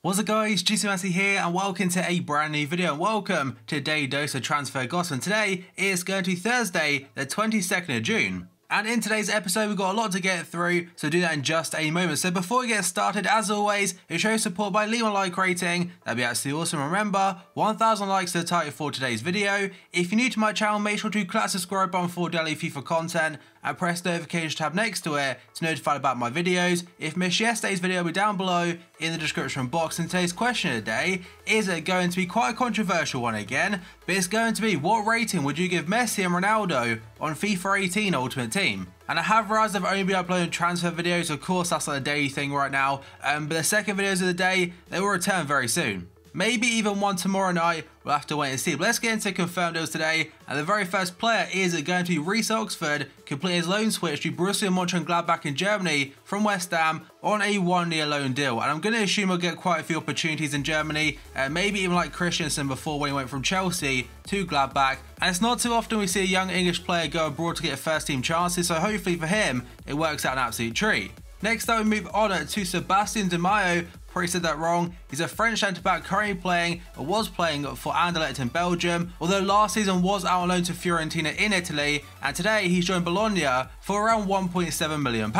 What's up guys, Jim Yosef here and welcome to a brand new video and welcome to a daily dose of transfer gossip. And today is going to be Thursday the 22nd of June. And in today's episode we've got a lot to get through, so do that in just a moment. So before we get started, as always, it shows support by leaving a like rating, that'd be absolutely awesome. Remember, 1,000 likes is the target for today's video. If you're new to my channel, make sure to click that subscribe button for daily FIFA content and press the notification tab next to it to be notified about my videos. If you missed yesterday's video, it'll be down below in the description box. And today's question of the day is going to be quite a controversial one again, but it's going to be, what rating would you give Messi and Ronaldo on FIFA 18 Ultimate Team? And I have realised I've only been uploading transfer videos, of course that's like a daily thing right now, but the second videos of the day, they will return very soon. Maybe even one tomorrow night, we'll have to wait and see. But let's get into confirmed deals today. And the very first player is going to be Reece Oxford, completing his loan switch to Borussia Mönchengladbach in Germany from West Ham on a 1-year loan deal. And I'm going to assume he'll get quite a few opportunities in Germany, maybe even like Christensen before when he went from Chelsea to Gladbach. And it's not too often we see a young English player go abroad to get first team chances, so hopefully for him, it works out an absolute treat. Next up, we move on to Sebastian De Mayo. Probably said that wrong. He's a French centre-back currently playing, or was playing for Anderlecht in Belgium, although last season was out on loan to Fiorentina in Italy, and today he's joined Bologna for around £1.7 million.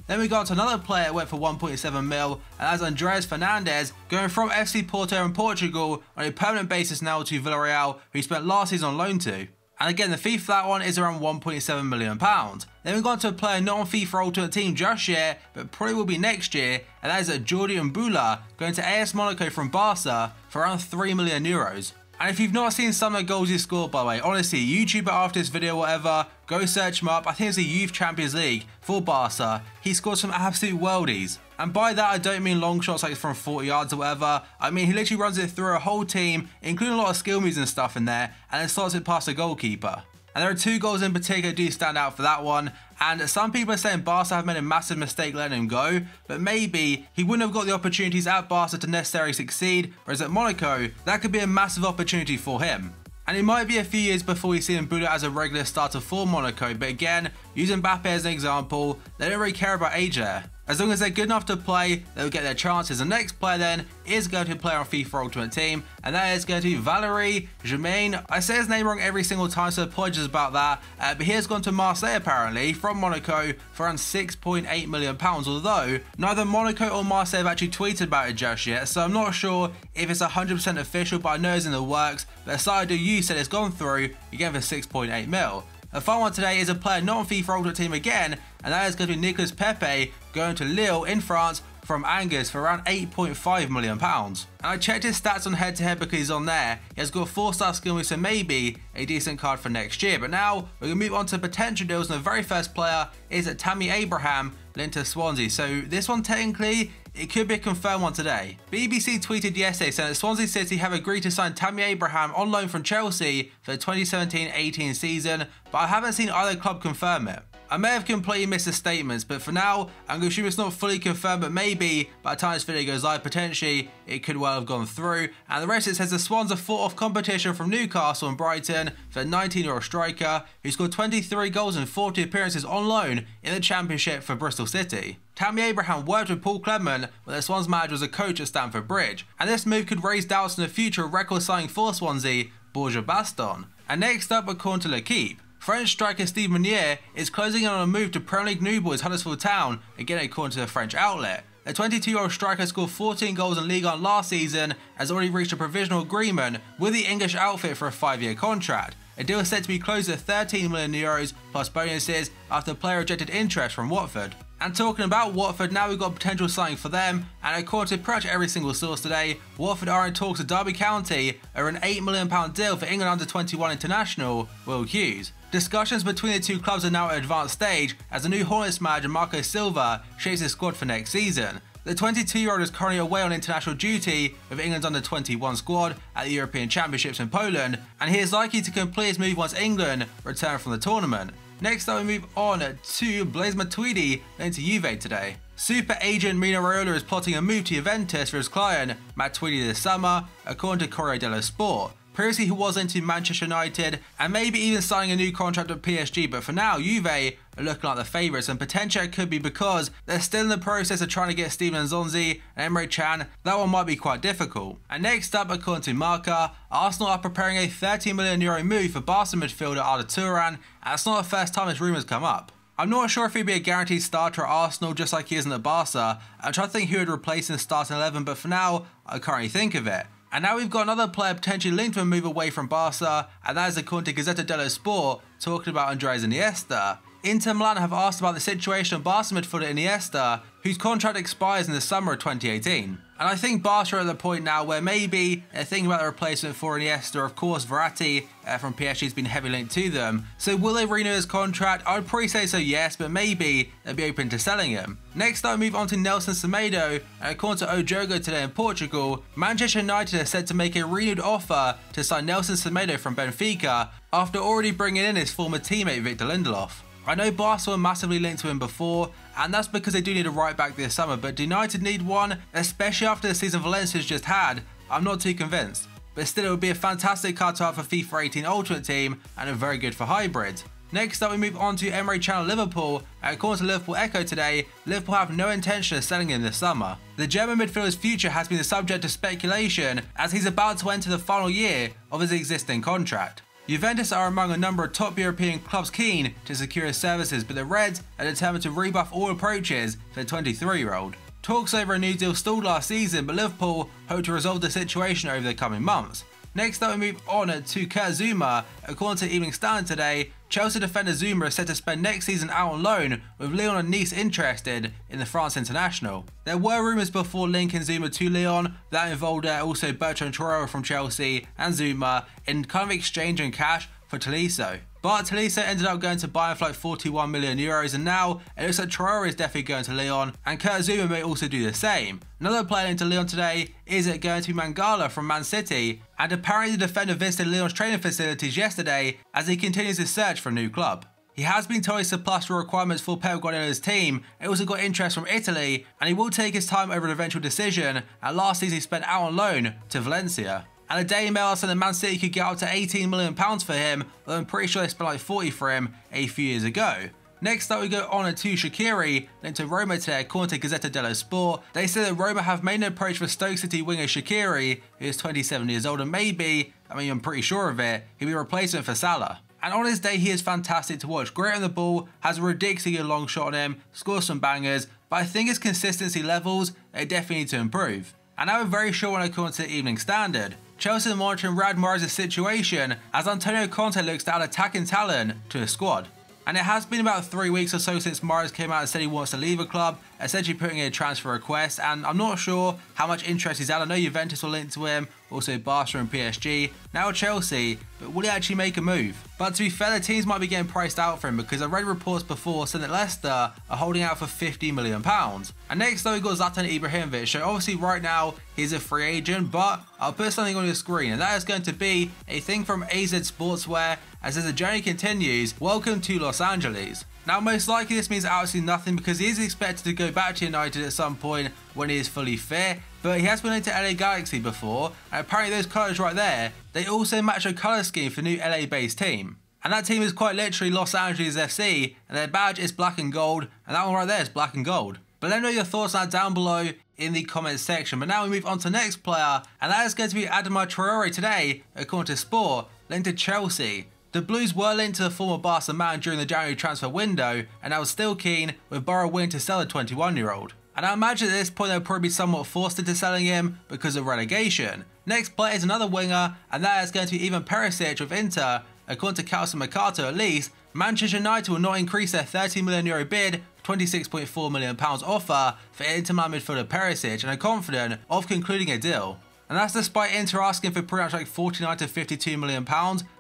Then we got to another player that went for 1.7 mil, and that's Andreas Fernandes, going from FC Porto in Portugal on a permanent basis now to Villarreal, who he spent last season on loan to. And again, the fee for that one is around £1.7 million. Then we've gone to a player not on FIFA Ultimate Team just yet, but probably will be next year, and that is Jordi Mbula, going to AS Monaco from Barca for around €3 million. And if you've not seen some of the goals he scored, by the way, honestly, YouTube after this video, whatever, go search him up. I think it's the Youth Champions League for Barca. He scored some absolute worldies. And by that, I don't mean long shots like from 40 yards or whatever. I mean, he literally runs it through a whole team, including a lot of skill moves and stuff in there, and then slots it past the goalkeeper. And there are two goals in particular that do stand out for that one. And some people are saying Barca have made a massive mistake letting him go, but maybe he wouldn't have got the opportunities at Barca to necessarily succeed, whereas at Monaco, that could be a massive opportunity for him. And it might be a few years before we see Mbula as a regular starter for Monaco, but again, using Mbappe as an example, they don't really care about age there. As long as they're good enough to play, they'll get their chances. The next player then is going to play on FIFA Ultimate Team, and that is going to be Valery Germain. I say his name wrong every single time, so apologies about that. But he has gone to Marseille apparently from Monaco for around £6.8 million, although neither Monaco or Marseille have actually tweeted about it just yet, so I'm not sure if it's 100% official, but I know it's in the works. But Aside You said it's gone through, again for 6.8 mil. The final one today is a player not on FIFA Ultimate Team again, and that is going to be Nicolas Pepe, going to Lille in France from Angers for around £8.5 million. And I checked his stats on head-to-head because he's on there. He has got 4-star skill moves, so maybe a decent card for next year. But now we're going to move on to potential deals, and the very first player is Tammy Abraham, linked to Swansea. So this one technically, it could be a confirmed one today. BBC tweeted yesterday saying that Swansea City have agreed to sign Tammy Abraham on loan from Chelsea for the 2017-18 season, but I haven't seen either club confirm it. I may have completely missed the statements, but for now, I'm going to assume it's not fully confirmed, but maybe by the time this video goes live, potentially, it could well have gone through. And the rest it says the Swans have fought off competition from Newcastle and Brighton for the 19-year-old striker, who scored 23 goals and 40 appearances on loan in the Championship for Bristol City. Tammy Abraham worked with Paul Clement when the Swans manager was a coach at Stamford Bridge, and this move could raise doubts in the future of record signing for Swansea, Borja Baston. And next up, according to L'Equipe, French striker Steve Meunier is closing in on a move to Premier League new boys Huddersfield Town, again according to the French outlet. The 22-year-old striker scored 14 goals in Ligue 1 last season, has already reached a provisional agreement with the English outfit for a 5-year contract. A deal is set to be closed at €13 million plus bonuses after the player rejected interest from Watford. And talking about Watford, now we've got a potential signing for them, and according to pretty much every single source today, Watford are in talks with Derby County over an £8 million deal for England under-21 international Will Hughes. Discussions between the two clubs are now at an advanced stage as the new Hornets manager Marco Silva shapes his squad for next season. The 22-year-old is currently away on international duty with England's under-21 squad at the European Championships in Poland, and he is likely to complete his move once England return from the tournament. Next up, we move on to Blaise Matuidi, linked to Juve today. Super agent Mino Raiola is plotting a move to Juventus for his client Matuidi this summer, according to Corriere dello Sport. Previously he was into Manchester United and maybe even signing a new contract at PSG, but for now Juve are looking like the favourites, and potentially it could be because they're still in the process of trying to get Steven Nzonzi and Emre Can. That one might be quite difficult. And next up, according to Marca, Arsenal are preparing a €30 million move for Barca midfielder Arda Turan, and it's not the first time this rumour's come up. I'm not sure if he'd be a guaranteed starter at Arsenal just like he isn't at Barca. I'm trying to think who would replace in the starting 11, but for now, I can't really think of it. And now we've got another player potentially linked to a move away from Barca, and that is according to Gazzetta dello Sport, talking about Andres Iniesta. Inter Milan have asked about the situation of Barca midfielder Iniesta, whose contract expires in the summer of 2018. And I think Barca are at the point now where maybe they're thinking about the replacement for Iniesta. Of course, Verratti from PSG has been heavily linked to them. So will they renew his contract? I would probably say so, yes, but maybe they'll be open to selling him. Next up, we move on to Nelson Semedo, and according to O Jogo today in Portugal, Manchester United are said to make a renewed offer to sign Nelson Semedo from Benfica after already bringing in his former teammate Victor Lindelof. I know Barca were massively linked to him before, and that's because they do need a right back this summer, but do United need one? Especially after the season Valencia's just had, I'm not too convinced. But still, it would be a fantastic card to have for FIFA 18 Ultimate Team, and a very good for hybrids. Next up, we move on to Emre Can of Liverpool, and according to Liverpool Echo today, Liverpool have no intention of selling him this summer. The German midfielder's future has been the subject of speculation, as he's about to enter the final year of his existing contract. Juventus are among a number of top European clubs keen to secure his services, but the Reds are determined to rebuff all approaches for the 23-year-old. Talks over a new deal stalled last season, but Liverpool hope to resolve the situation over the coming months. Next up, we move on to Kurt Zouma. According to Evening Standard today, Chelsea defender Zouma is set to spend next season out on loan, with Lyon and Nice interested in the France international. There were rumours before linking Zouma to Lyon that involved also Bertrand Traoré from Chelsea and Zouma in kind of exchanging cash for Tolisso. But Tolisso ended up going to Bayern for like €41 million, and now it looks like Traoré is definitely going to Lyon, and Kurt Zouma may also do the same. Another player into Lyon today is going to be Mangala from Man City, and apparently the defender visited Lyon's training facilities yesterday as he continues his search for a new club. He has been told he surpassed the requirements for Pep Guardiola's team. It also got interest from Italy, and he will take his time over an eventual decision, and last season he spent out on loan to Valencia. And the Daily Mail said that Man City could get up to £18 million for him, although I'm pretty sure they spent like 40 for him a few years ago. Next up, we go on to Shaqiri, linked to Roma today. According to Gazzetta dello Sport, they say that Roma have made an approach for Stoke City winger Shaqiri, who is 27 years old, and maybe, I'm pretty sure of it, he'll be a replacement for Salah. And on his day, he is fantastic to watch. Great on the ball, has a ridiculously long shot on him, scores some bangers, but I think his consistency levels, they definitely need to improve. And I'm very sure when I come to the Evening Standard, Chelsea are monitoring Riyad Mahrez's situation as Antonio Conte looks to add attacking talent to his squad. And it has been about 3 weeks or so since Mahrez came out and said he wants to leave the club, essentially putting in a transfer request, and I'm not sure how much interest he's had. I know Juventus will link to him, also Barca and PSG, now Chelsea, but will he actually make a move? But to be fair, the teams might be getting priced out for him, because I read reports before saying that Leicester are holding out for £50 million. And next though, we got Zlatan Ibrahimovic. So obviously right now he's a free agent, but I'll put something on your screen, and that is going to be a thing from AZ Sportswear, as the journey continues. Welcome to Los Angeles. Now most likely this means absolutely nothing, because he is expected to go back to United at some point when he is fully fit, but he has been into LA Galaxy before, and apparently those colours right there, they also match a colour scheme for new LA based team. And that team is quite literally Los Angeles FC, and their badge is black and gold, and that one right there is black and gold. But let me know your thoughts on that down below in the comments section. But now we move on to the next player, and that is going to be Adama Traoré today, according to Sport, linked to Chelsea. The Blues were linked to the former Barca man during the January transfer window, and I was still keen, with Borough willing to sell the 21-year-old. And I imagine at this point they'll probably be somewhat forced into selling him because of relegation. Next player is another winger, and that is going to be Ivan Perisic with Inter. According to Calcio Mercato at least, Manchester United will not increase their €30 million bid, £26.4 million offer for Inter Milan midfielder Perisic, and are confident of concluding a deal. And that's despite Inter asking for pretty much like £49 to £52 million,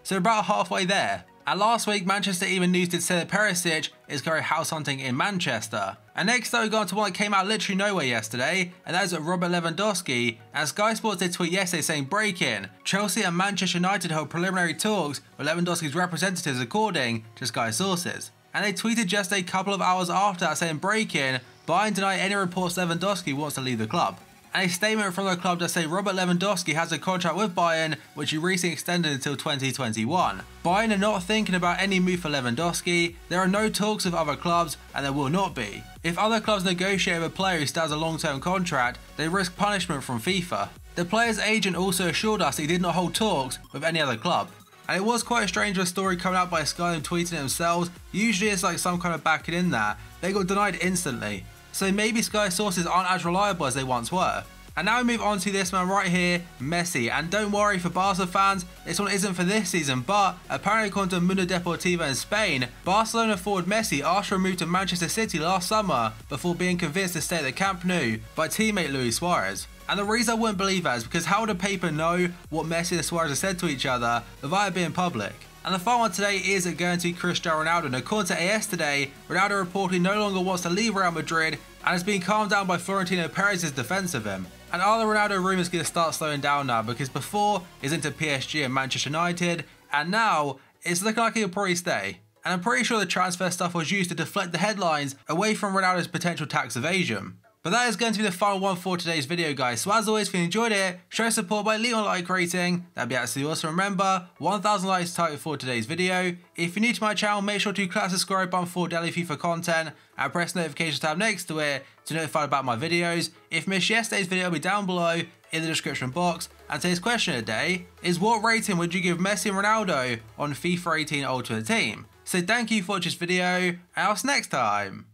so about halfway there. And last week, Manchester Evening News did say that Perisic is going house hunting in Manchester. And next though, we go on to one that came out literally nowhere yesterday, and that is Robert Lewandowski. And Sky Sports did tweet yesterday saying, break-in, Chelsea and Manchester United hold preliminary talks with Lewandowski's representatives according to Sky sources. And they tweeted just a couple of hours after that saying, break-in, Bayern deny any reports Lewandowski wants to leave the club. And a statement from the club does say Robert Lewandowski has a contract with Bayern, which he recently extended until 2021. Bayern are not thinking about any move for Lewandowski, there are no talks with other clubs, and there will not be. If other clubs negotiate with a player who still has a long-term contract, they risk punishment from FIFA. The player's agent also assured us he did not hold talks with any other club. And it was quite a strange story coming out by Sky and tweeting it themselves. Usually it's like some kind of backing in there. They got denied instantly. So maybe Sky sources aren't as reliable as they once were. And now we move on to this man right here, Messi. And don't worry for Barca fans, this one isn't for this season, but apparently according to Mundo Deportivo in Spain, Barcelona forward Messi asked for a move to Manchester City last summer before being convinced to stay at the Camp Nou by teammate Luis Suarez. And the reason I wouldn't believe that is because how would a paper know what Messi and Suarez have said to each other without it being public? And the final one today is going to be Cristiano Ronaldo. And according to AS today, Ronaldo reportedly no longer wants to leave Real Madrid and has been calmed down by Florentino Perez's defence of him. And are the Ronaldo rumours going to start slowing down now? Because before he's into PSG and Manchester United, and now it's looking like he'll probably stay. And I'm pretty sure the transfer stuff was used to deflect the headlines away from Ronaldo's potential tax evasion. But that is going to be the final one for today's video, guys. So as always, if you enjoyed it, show support by leaving a like rating. That'd be absolutely awesome. Remember, 1,000 likes target for today's video. If you're new to my channel, make sure to click that subscribe button for daily FIFA content and press the notifications tab next to it to be notified about my videos. If you missed yesterday's video, it'll be down below in the description box. And today's question of the day is, what rating would you give Messi and Ronaldo on FIFA 18 Ultimate Team? So thank you for watching this video, and I'll see you next time.